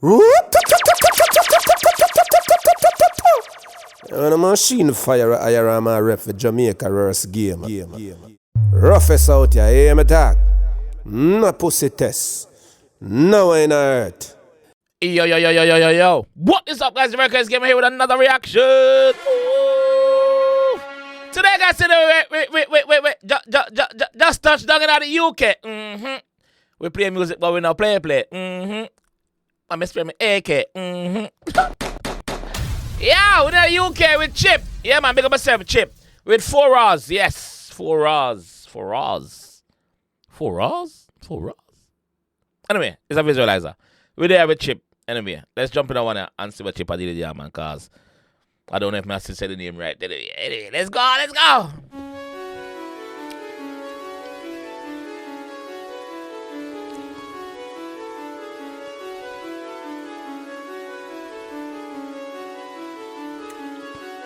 And a machine fire a Irama ref for Jamaica versus game. Roughest out here, hear me talk. No pussy test. No in earth. Yo. What is up, guys? Jamaica is here with another reaction. Ooh. Today, guys, wait. Just touch down in the UK. We play music, but we not play. I'm spray AK. Yeah, we're in the UK with Chip. Yeah, man, big up myself, Chip. With 4 R's. Yes, 4 R's. 4 R's. 4 R's? 4 R's. Anyway, it's a visualizer. We're there with Chip. Anyway, let's jump in that one and see what Chip did here, man, because I don't know if I still say the name right. Anyway, let's go.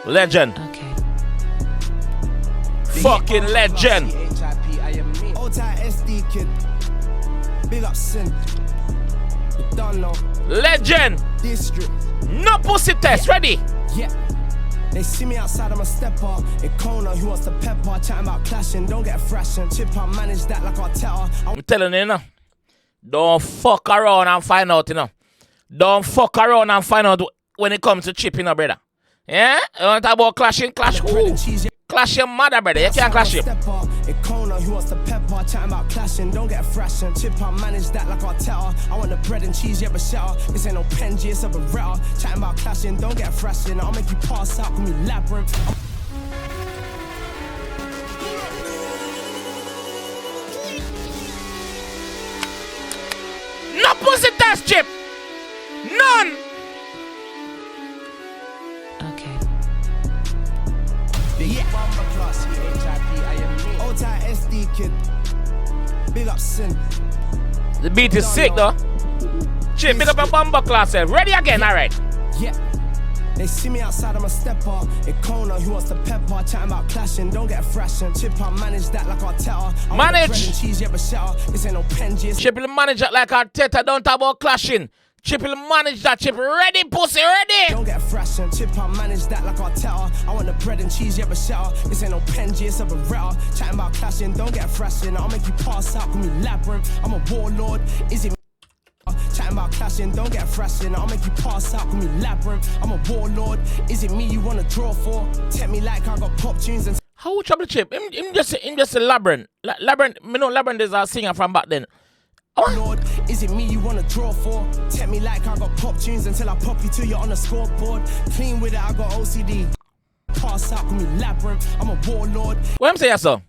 Legend. Okay. Fucking legend. SD kid. Big up sin. You don't know. Legend. District. No pussy test. Ready? Yeah. They see me outside of my stepper. 𝐑𝐂𝐂𝐓𝐈𝐎𝐍 who wants to pepper. Chatting about clashing. Don't get thrashing. Chip, I manage that like 𝐑𝐄𝐀𝐂𝐓𝐿. I'm telling you, don't fuck around and find out, Don't fuck around and find out when it comes to Chip, brother. Yeah? You want to talk about clashing? Clash who? Clash your mother, brother. You can't clash him. 𝐑𝐂𝐂𝐓𝐿 who wants to pepper. Chatting about clashing. Don't get thrashing. Chip, I manage that like 𝐑𝐿. I want the bread and cheese, yeah, but shatter. This ain't no Penji, it's a Beretta. Chatting about clashing. Don't get thrashing. I'll make you pass out. Call me labyrinth. No pussy test, Chip. None. Okay. Yeah. SD kid. Big up sin. The beat is sick, though. Chip, pick up a bomber class. Ready again, alright. Yeah. They see me outside of my stepper. 𝐑𝐂𝐂𝐓𝐿 who wants to pepper. Chatting about clashing. Don't get thrashing. Chip, I manage that like 𝐑𝐿𝐿. Manage. Cheese, yeah, but shatter. This ain't no Penji. Chip will manage that like 𝐑𝐿. Don't talk about clashing. Chip will manage that. Chip, ready, pussy, ready. Don't get thrashing. Chip, I manage that like 𝐑𝐿𝐿. I want the bread and cheese, yeah, but shatter. This ain't no Penji, it's a Beretta. Chatting about clashing. Don't get thrashing. I'll make you pass out. Call me labyrinth. I'm a warlord. Is it? Chatting about clashing, don't get thrashing. I'll make you pass out, call me labyrinth. I'm a warlord. Is it me you wanna draw for? Tell me like I got pop tunes and. How trouble Chip? Him just a labyrinth. Labyrinth, Labyrinth is a singer from back then. Lord, is it me you wanna draw for? Tell me like I got pop tunes until I pop you till you're on the scoreboard. Clean with it, I got OCD. Pass out, call me labyrinth. I'm a warlord. What I'm saying, sir?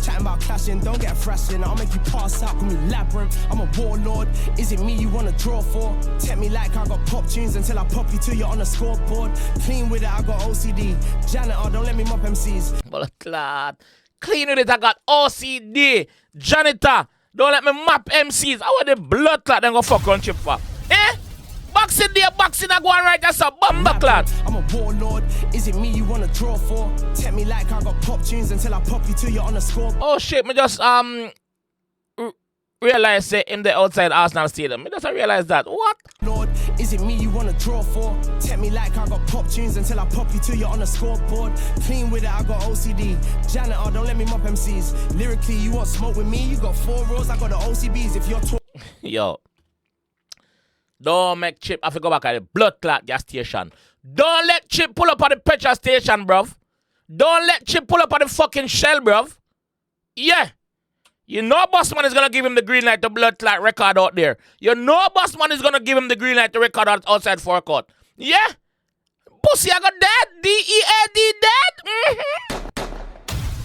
Chatting about clashing, don't get thrashing. I'll make you pass out, call me labyrinth. I'm a warlord. Is it me you wanna draw for? Tell me like I got pop tunes until I pop you till you're on the scoreboard. Clean with it, I got OCD. Janitor, don't let me mop MCs. But lad, clean with it, I got OCD. Janitor, don't let me map MCs. I want the blood clot then go fuck on Chip for. Eh? Boxing there, boxing I go on right, that's a bomber clot. I'm a warlord. Is it me you wanna draw for? Tell me like I got pop tunes until I pop you till you're on the score. Oh shit, me just realize in the outside Arsenal Stadium. Me just realize that. What? Lord, is it me you wanna draw for? Tell me like I got pop tunes until I pop you till you're on the scoreboard. Clean with it, I got OCD. Janitor, don't let me mop MCs. Lyrically, you want smoke with me? You got 4 rows, I got the OCBs. If you're Yo. Don't make Chip have to go back at the blood clot gas station. Don't let Chip pull up at the petrol station, bruv. Don't let Chip pull up at the fucking Shell, bruv. Yeah. You know Bossman is gonna give him the green light to blood clot record out there. You know Bossman is gonna give him the green light to record outside forecourt. Yeah? Pussy, I got dead. D-E-A-D dead.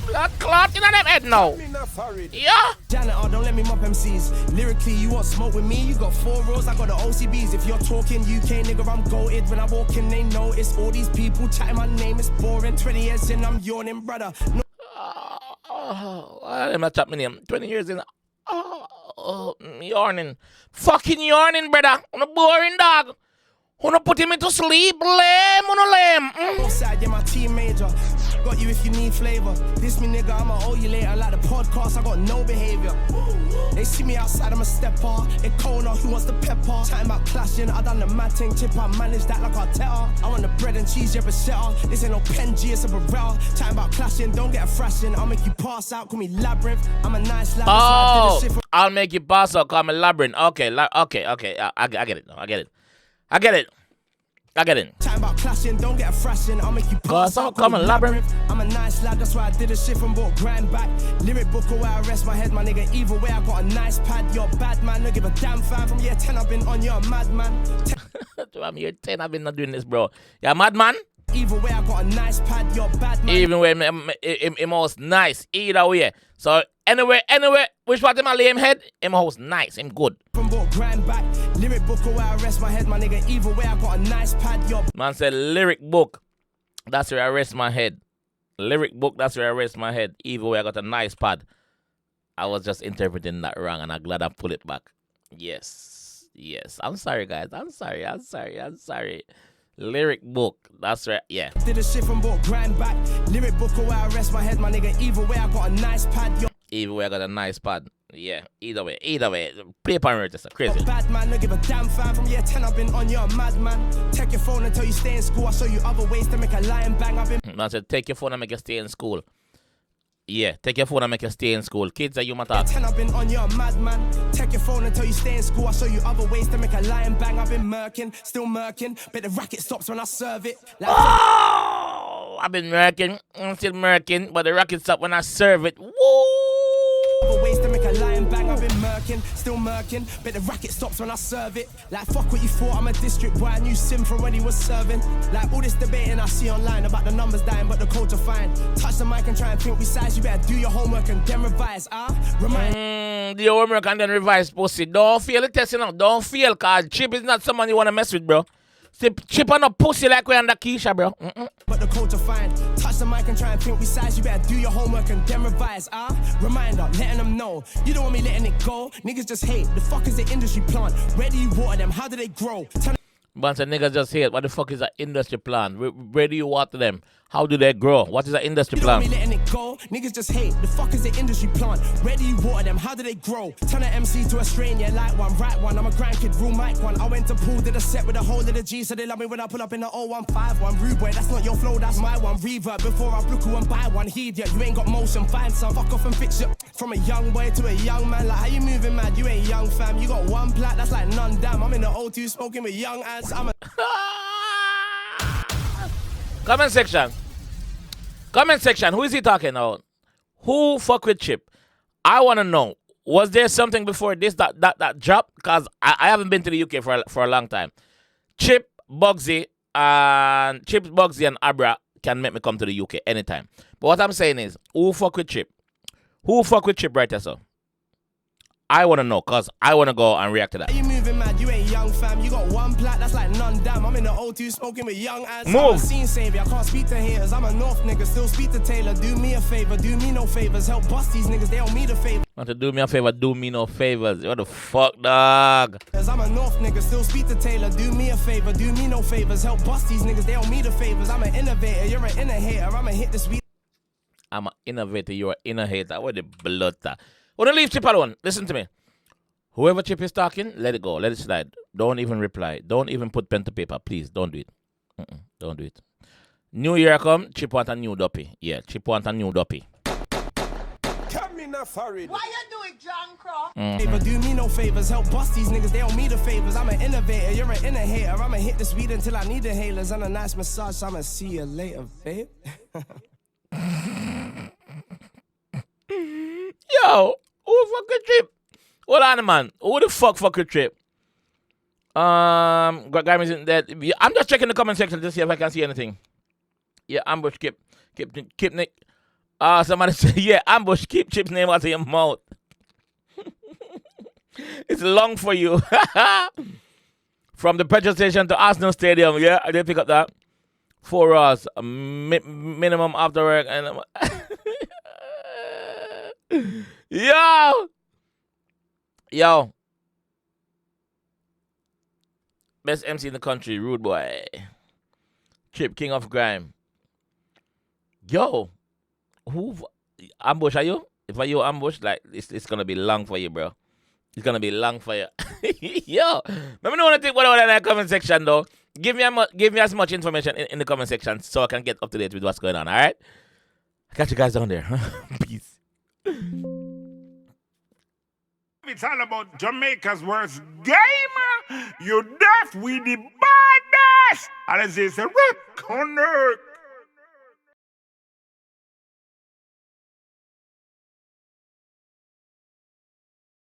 Blood clot in them head now. Yeah. Janitor, don't let me mop MCs. Lyrically, you want smoke with me? You got 4 rows, I got the OCBs. If you're talking UK, nigga, I'm goated. When I walk in, they notice. All these people chatting my name is boring. 20 years in, I'm yawning, brother. No. I'm not tapping name. 20 years in. Yawning. Fucking yawning, brother. On a boring dog. Wanna put him into sleep? Lame, on a lame. Outside, yeah, my team major. Got you if you need flavor. This me nigga, I'ma owe you later. Like the podcast, I got no behavior. They see me outside, I'm a stepper. It Kona, who wants the pepper? Time about clashing, I done the mad thing. Tip, I manage that like 𝐑𝐄𝐀𝐂𝐓𝐈𝐎𝐍. I want the bread and cheese, yeah, bruschetta. This ain't no 𝐑𝐄𝐀𝐂𝐓𝐈𝐎𝐍, it's a Beretta. Time about clashing, don't get a thrashing. I'll make you pass out, call me labyrinth. I'm a nice lad. Oh, I'll make you pass out, call me labyrinth. Okay, okay. I get it. I get it. Time about clashing, don't get a thrashing. I'll make you pass out, call me labyrinth. I'm a nice lad, that's why I did a shit from bought grind back. Lyric book or where I rest my head, my nigga. Either way, I got a nice pad. You're bad man, don't give a damn fan. From year 10, I've been on, you're a madman. I'm year 10, I've been not doing this, bro. You're a madman? Either way, I got a nice pad. You're bad man. Even way, him house nice. Either way. So anyway, which part of my lame head? Him house nice. Him good. From bought grind back. Lyric book or where I rest my head, my nigga. Either way, I got a nice pad. You're man said lyric book. That's where I rest my head. Lyric book. That's where I rest my head. Either way, I got a nice pad. I was just interpreting that wrong, and I'm glad I pulled it back. Yes. I'm sorry, guys. I'm sorry. Lyric book. That's right. Yeah. Did a shit from bought grind back. Lyric book or where I rest my head, my nigga. Either way, I got a nice pad. Either way, I got a nice pad. Yeah. Either way. Paper and register. Crazy. Bad man, don't give a damn fan. From year 10, I've been on, you're a madman. Take your phone until you stay in school. I'll show you other ways to make a lion bang. I've been. I said, take your phone and make you stay in school. Yeah, take your phone and make you stay in school. Kids are you matter. 10, I've been on, you're a madman. Take your phone until you stay in school. I'll show you other ways to make a lion bang. I've been murking, still murking. But the racket stops when I serve it. Like I've been murking, I'm still murking, but the racket stops when I serve it. Woo! other ways to make a lion bang. I've been murking, still murking. But the racket stops when I serve it. Like fuck what you thought, I'm a district boy. I knew Sim from when he was serving. Like all this debating I see online about the numbers dying, but the code to find. Touch the mic and try and think besides. You better do your homework and then revise. Remind. Do your homework and then revise, pussy. Don't fail the test, you know. Don't fail, cause Chip is not someone you wanna mess with, bro. Chip on a pussy like we under Keisha, bro. But the code to find. Touch the mic and try and think besides. You better do your homework and then revise. Reminder, letting them know. You don't want me letting it go. Niggas just hate. The fuck is the industry plant? Where do you water them? How do they grow? Bunch of niggas just hate. What the fuck is an industry plan? Where do you water them? How do they grow? What is an industry plan? You don't want me letting it go. Niggas just hate. The fuck is the industry plant? Where do you water them? How do they grow? Turn an MC to a strain, yeah, like one, right one. I'm a grandkid, real mic one. I went to pool, did a set with a whole of the G, so they love me when I pull up in the 0151. Rude boy, that's not your flow, that's my one. Reverb before I book you and buy one. Heed ya, you ain't got motion, find some. Fuck off and fix it. From a young boy to a young man, like how you moving, mad? You ain't young fam. You got one plat, that's like none damn. I'm in the O2 smoking with young ants. I'm a Comment section. Who is he talking about? Who fuck with Chip? I want to know. Was there something before this that dropped? Because I haven't been to the UK for a long time. Chip, Bugsy, and Abra can make me come to the UK anytime. But what I'm saying is, who fuck with Chip? Who fuck with Chip right there, so? I want to know, because I want to go and react to that. You moving mad, you ain't young fam. You got one plat, that's like none damn. I'm in the O2 smoking with young ants. Move. I'm a scene savior, I can't speak to haters. I'm a North nigga, still speak to Taylor. Do me a favor, do me no favors. Help bust these niggas, they don't need a favor. Want to do me a favor, do me no favors. What the fuck, dog? I'm a North nigga, still speak to Taylor. Do me a favor, do me no favors. Help bust these niggas, they don't need a favors. I'm an innovator, you're an inner hater. I'ma hit this weed. I'm an innovator, you're an inner hater. What the blood that? Wanna leave Chip alone? Listen to me. Whoever Chip is talking, let it go. Let it slide. Don't even reply. Don't even put pen to paper. Please, don't do it. Don't do it. New Year come, Chip want a new duppy. Yeah, Chip want a new duppy. Come in a foreign. Why you do it, John Crow? Favor, do me no favors. Help bust these niggas, they don't need a favors. I'm an innovator, you're an inner hater. I'ma hit this weed until I need the hailers. And a nice massage, so I'ma see you later, babe. Yo, who fucking Chip? Hold on, man. Who the fuck with Chip? Guy isn't dead. I'm just checking the comment section to see if I can see anything. Yeah, ambush keep Nick. Somebody say, yeah, ambush, keep Chip's name out of your mouth. It's long for you. From the petrol station to Arsenal Stadium, yeah, I did pick up that. 4 hours, minimum after work. And Yo. Best MC in the country, rude boy. Chip, king of grime. Yo, who ambush are you? If I you ambush, like it's gonna be long for you, bro. It's gonna be long for you. Yo, let me know what you think about that in the comment section, though. Give me as much information in the comment section so I can get up to date with what's going on. All right. Catch you guys down there. Peace. It's all about Jamaica's worst game. You deaf with the baddest. And it's a rap connect.